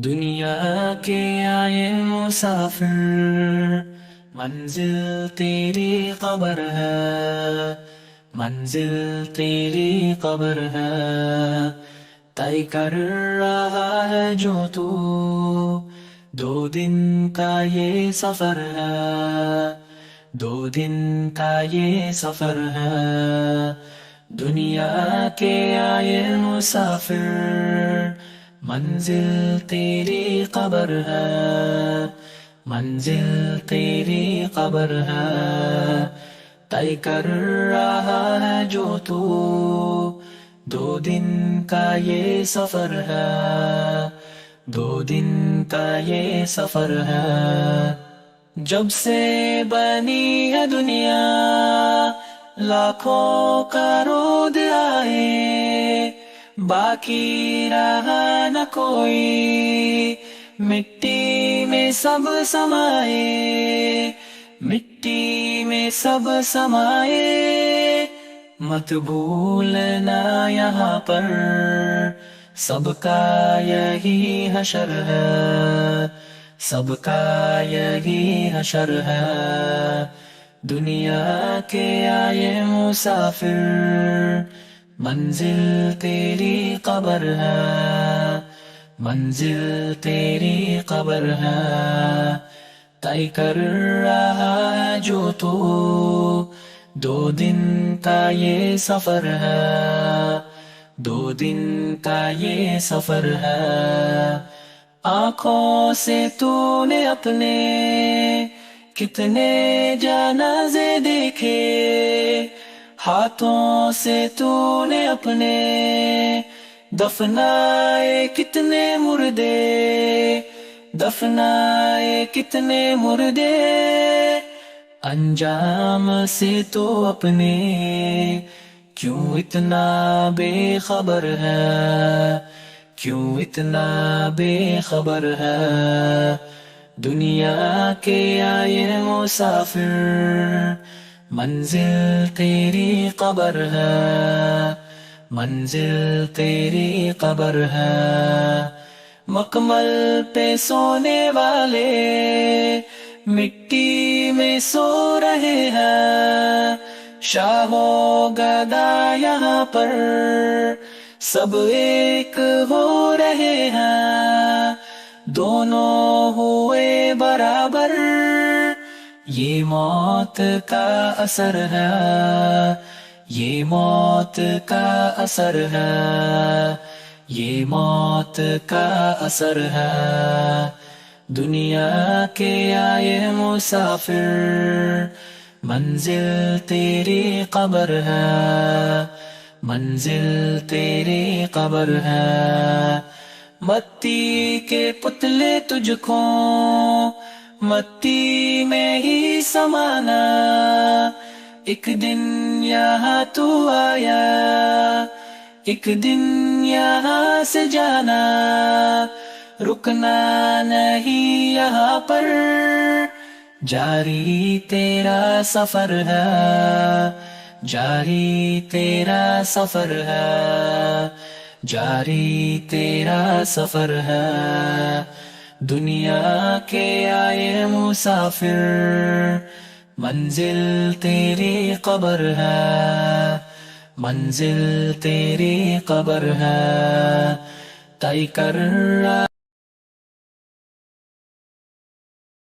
دنیا کے آئے مسافر، منزل تیری قبر ہے، منزل تیری قبر ہے، طے کر رہا ہے جو تو، 2 دن کا یہ سفر ہے، 2 دن کا یہ سفر ہے، دنیا کے آئے مسافر، منزل تیری قبر ہے، منزل تیری قبر ہے، طے کر رہا ہے جو تو، 2 دن کا یہ سفر ہے، 2 دن کا یہ سفر ہے، جب سے بنی ہے دنیا لاکھوں کرود آئے، باقی رہا نہ کوئی، مٹی میں سب سمائے، مٹی میں سب سمائے، مت بھولنا یہاں پر سب کا یہی حشر ہے، سب کا یہی حشر ہے، دنیا کے آئے مسافر، منزل تیری قبر ہے، منزل تیری قبر ہے، طے کر رہا ہے جو تو، 2 دن کا یہ سفر ہے، 2 دن کا یہ سفر ہے، آنکھوں سے تو نے اپنے کتنے جنازے دیکھے، ہاتھوں سے تو نے اپنے دفنائے کتنے مردے، دفنائے کتنے مردے، انجام سے تو اپنے کیوں اتنا بے خبر ہے، کیوں اتنا بے خبر ہے، دنیا کے آئے مسافر، منزل تیری قبر ہے، منزل تیری قبر ہے، مکمل پہ سونے والے مٹی میں سو رہے ہیں، شاہ و گدا یہاں پر سب ایک ہو رہے ہیں، دونوں ہوئے برابر، یہ موت کا اثر ہے، یہ موت کا اثر ہے، یہ موت کا اثر ہے، دنیا کے آئے مسافر، منزل تیری قبر ہے، منزل تیری قبر ہے، مٹی کے پتلے تجھ کو مٹی میں ہی سمانا، ایک دن یہاں تو آیا، ایک دن یہاں سے جانا، رکنا نہیں یہاں پر، جاری تیرا سفر ہے، جاری تیرا سفر ہے، جاری تیرا سفر ہے، دنیا کے آئے مسافر، منزل تیری قبر ہے، منزل تیری قبر ہے، طے کر